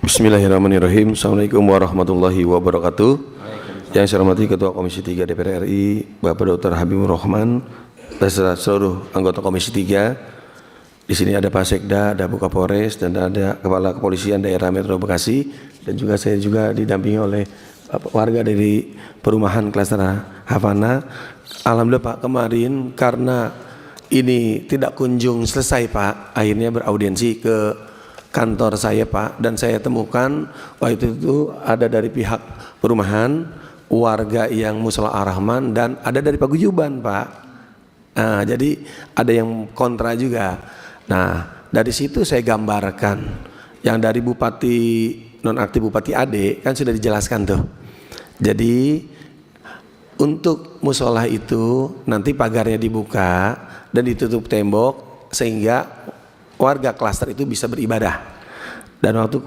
Bismillahirrahmanirrahim. Assalamualaikum warahmatullahi wabarakatuh. Yang saya hormati Ketua Komisi 3 DPR RI, Bapak Dr. Habibur Rahman, beserta seluruh anggota Komisi 3. Di sini ada Pak Sekda, ada Bu Kapolres, dan ada Kepala Kepolisian Daerah Metro Bekasi, dan juga saya juga didampingi oleh warga dari perumahan klaster Havana. Alhamdulillah Pak, kemarin karena ini tidak kunjung selesai Pak, akhirnya beraudiensi ke kantor saya Pak, dan saya temukan waktu itu ada dari pihak perumahan, warga yang Mushola Ar-Rahman, dan ada dari paguyuban Pak. Nah, jadi ada yang kontra juga. Nah, dari situ saya gambarkan yang dari Bupati nonaktif Bupati Ade kan sudah dijelaskan tuh. Jadi untuk mushola itu nanti pagarnya dibuka dan ditutup tembok sehingga warga klaster itu bisa beribadah. Dan waktu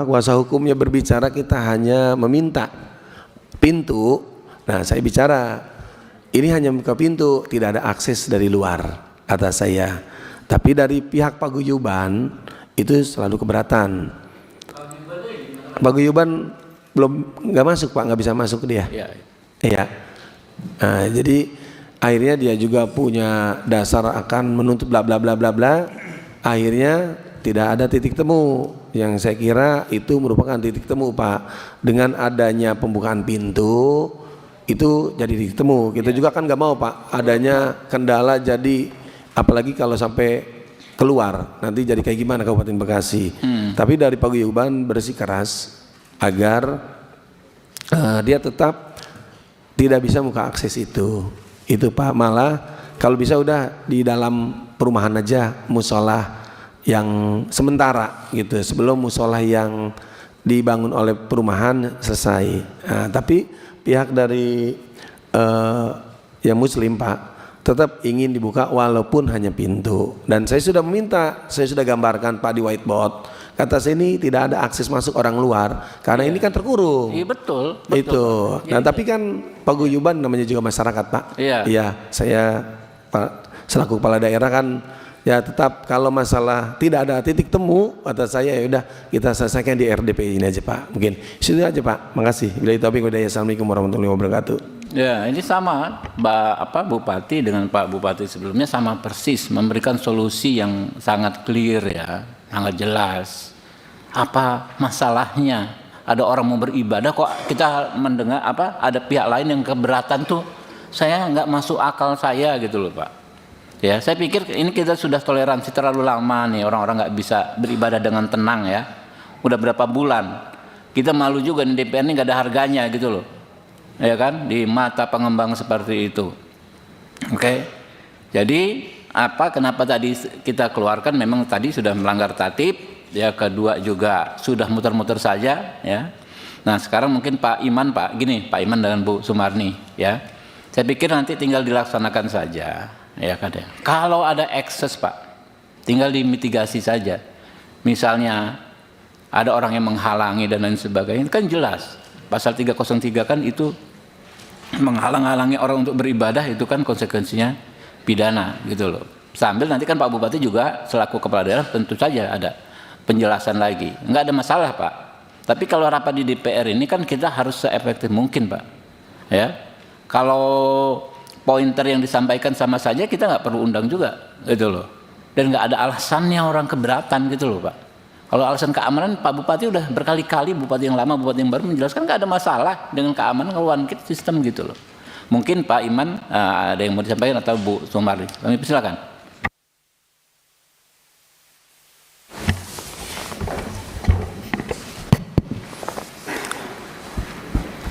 kuasa hukumnya berbicara, kita hanya meminta pintu. Nah, saya bicara ini hanya buka pintu, tidak ada akses dari luar, kata saya. Tapi dari pihak paguyuban itu selalu keberatan. Paguyuban belum nggak masuk Pak, nggak bisa masuk dia. Iya. Nah, jadi akhirnya dia juga punya dasar akan menuntut bla bla bla bla bla. Akhirnya tidak ada titik temu. Yang saya kira itu merupakan titik temu Pak. Dengan adanya pembukaan pintu itu jadi titik temu. Kita juga kan nggak mau Pak adanya kendala, jadi apalagi kalau sampai keluar nanti jadi kayak gimana Kabupaten Bekasi. Tapi dari paguyuban bersikeras agar dia tetap tidak bisa buka akses itu Pak. Malah kalau bisa udah di dalam perumahan aja musola yang sementara gitu, sebelum musola yang dibangun oleh perumahan selesai. Nah, tapi pihak dari yang Muslim Pak tetap ingin dibuka walaupun hanya pintu. Dan saya sudah meminta, saya sudah gambarkan Pak di whiteboard. Kata saya ini tidak ada akses masuk orang luar karena ini kan terkurung. Iya betul. Itu. Nah, tapi kan paguyuban namanya juga masyarakat Pak. Iya. Saya Pak selaku kepala daerah kan ya tetap kalau masalah tidak ada titik temu, kata saya ya udah kita selesaikan di RDP ini aja Pak. Mungkin itu aja Pak. Makasih. Billahi taufiq wal hidayah. Assalamualaikum warahmatullahi wabarakatuh. Ya, ini sama Bupati dengan Pak Bupati sebelumnya sama persis, memberikan solusi yang sangat clear ya, sangat jelas. Apa masalahnya? Ada orang mau beribadah kok kita mendengar ada pihak lain yang keberatan tuh, saya nggak masuk akal saya gitu loh Pak. Ya, saya pikir ini kita sudah toleransi terlalu lama nih, orang-orang nggak bisa beribadah dengan tenang ya. Udah berapa bulan kita malu juga nih, DPR ini nggak ada harganya gitu loh. Ya kan, di mata pengembang seperti itu. Oke. Jadi kenapa tadi kita keluarkan, memang tadi sudah melanggar tatib, ya, kedua juga sudah muter-muter saja ya. Nah, sekarang mungkin Pak Iman dan Bu Sumarni ya. Saya pikir nanti tinggal dilaksanakan saja ya kan ya. Kalau ada ekses Pak, tinggal dimitigasi saja. Misalnya ada orang yang menghalangi dan lain sebagainya, kan jelas. Pasal 303 kan itu menghalang-halangi orang untuk beribadah, itu kan konsekuensinya pidana gitu loh. Sambil nanti kan Pak Bupati juga selaku kepala daerah tentu saja ada penjelasan lagi. Enggak ada masalah Pak. Tapi kalau rapat di DPR ini kan kita harus seefektif mungkin Pak. Ya. Kalau pointer yang disampaikan sama saja, kita nggak perlu undang juga gitu loh. Dan nggak ada alasannya orang keberatan gitu loh Pak. Kalau alasan keamanan, Pak Bupati udah berkali-kali, Bupati yang lama, Bupati yang baru menjelaskan nggak ada masalah dengan keamanan kalau one kit sistem gitu loh. Mungkin Pak Iman ada yang mau disampaikan atau Bu Sumarni. Kami persilakan.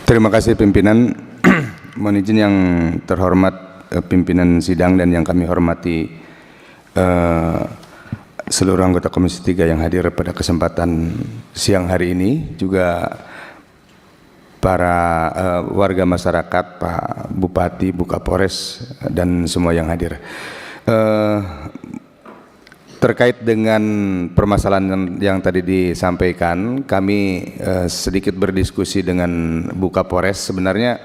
Terima kasih pimpinan. Mohon izin yang terhormat pimpinan sidang dan yang kami hormati seluruh anggota Komisi 3 yang hadir pada kesempatan siang hari ini, juga para warga masyarakat, Pak Bupati, Bu Kapolres, dan semua yang hadir. Terkait dengan permasalahan yang tadi disampaikan, kami sedikit berdiskusi dengan Bu Kapolres. Sebenarnya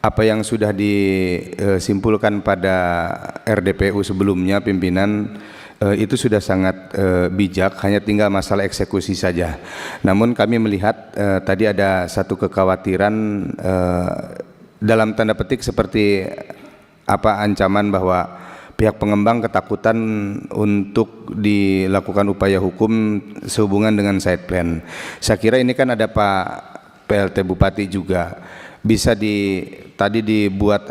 apa yang sudah disimpulkan pada RDPU sebelumnya, pimpinan itu sudah sangat bijak, hanya tinggal masalah eksekusi saja. Namun kami melihat tadi ada satu kekhawatiran dalam tanda petik seperti ancaman bahwa pihak pengembang ketakutan untuk dilakukan upaya hukum sehubungan dengan side plan. Saya kira ini kan ada Pak PLT Bupati juga, bisa tadi dibuat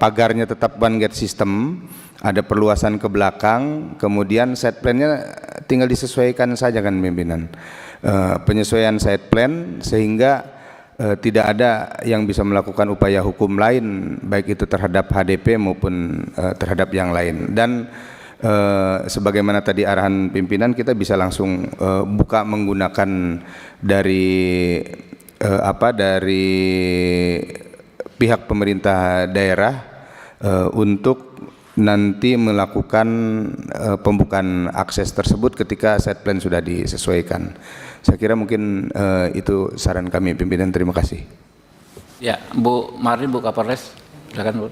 pagarnya tetap one gate system, ada perluasan ke belakang, kemudian side plan-nya tinggal disesuaikan saja kan pimpinan, penyesuaian side plan sehingga tidak ada yang bisa melakukan upaya hukum lain, baik itu terhadap HDP maupun terhadap yang lain. Dan sebagaimana tadi arahan pimpinan, kita bisa langsung buka menggunakan dari dari pihak pemerintah daerah untuk nanti melakukan pembukaan akses tersebut ketika set plan sudah disesuaikan. Saya kira mungkin itu saran kami pimpinan. Terima kasih. Ya, Bu Mari, Bu Kapolres, silakan Bu.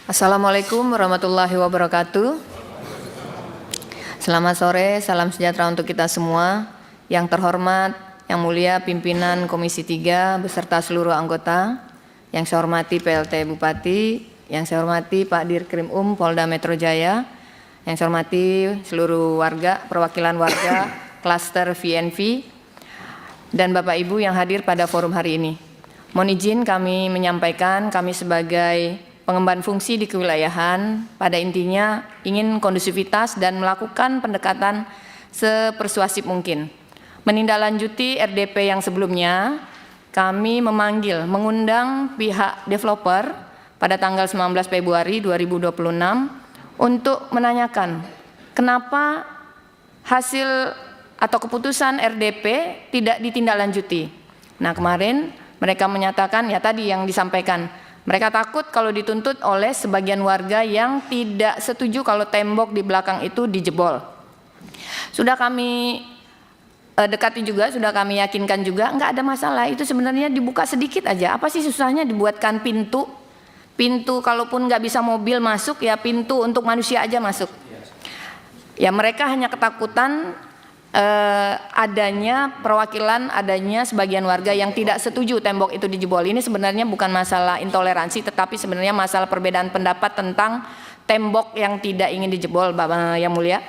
Assalamualaikum warahmatullahi wabarakatuh. Selamat sore, salam sejahtera untuk kita semua. Yang terhormat, yang mulia pimpinan Komisi 3 beserta seluruh anggota, yang saya hormati PLT Bupati, yang saya hormati Pak Dirkrim Polda Metro Jaya, yang saya hormati seluruh warga, perwakilan warga, klaster VNV, dan Bapak Ibu yang hadir pada forum hari ini. Mohon izin kami menyampaikan, kami sebagai pengemban fungsi di kewilayahan, pada intinya ingin kondusivitas dan melakukan pendekatan sepersuasif mungkin. Menindaklanjuti RDP yang sebelumnya, kami mengundang pihak developer pada tanggal 19 Februari 2026 untuk menanyakan kenapa hasil atau keputusan RDP tidak ditindaklanjuti. Nah, kemarin mereka menyatakan, ya tadi yang disampaikan, mereka takut kalau dituntut oleh sebagian warga yang tidak setuju kalau tembok di belakang itu dijebol. Sudah kami dekati juga, sudah kami yakinkan juga, enggak ada masalah, itu sebenarnya dibuka sedikit aja. Apa sih susahnya dibuatkan pintu? Pintu kalaupun nggak bisa mobil masuk, ya pintu untuk manusia aja masuk. Ya mereka hanya ketakutan adanya sebagian warga yang tidak setuju tembok itu dijebol. Ini sebenarnya bukan masalah intoleransi, tetapi sebenarnya masalah perbedaan pendapat tentang tembok yang tidak ingin dijebol, Bapak yang mulia.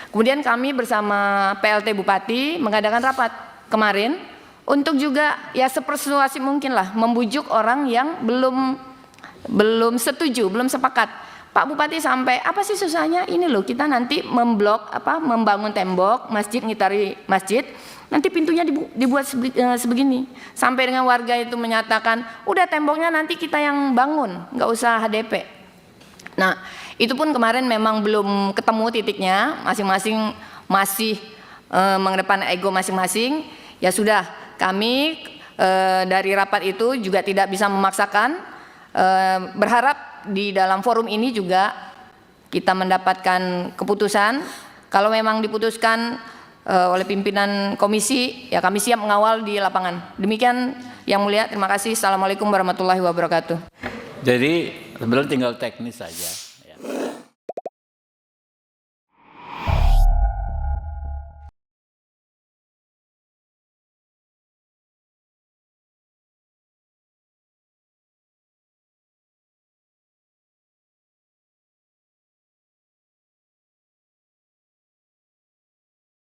Kemudian kami bersama PLT Bupati mengadakan rapat kemarin untuk juga ya sepersuasif mungkin lah membujuk orang yang belum setuju, belum sepakat. Pak Bupati sampai, apa sih susahnya? Ini loh, kita nanti membangun tembok masjid, ngitari masjid, nanti pintunya dibuat sebegini. Sampai dengan warga itu menyatakan, udah temboknya nanti kita yang bangun, nggak usah HDP. Nah, itu pun kemarin memang belum ketemu titiknya, masing-masing masih mengedepan ego masing-masing. Ya sudah, kami dari rapat itu juga tidak bisa memaksakan, berharap di dalam forum ini juga kita mendapatkan keputusan. Kalau memang diputuskan oleh pimpinan komisi, ya kami siap mengawal di lapangan. Demikian yang mulia, terima kasih. Assalamualaikum warahmatullahi wabarakatuh. Jadi sebenarnya tinggal teknis saja.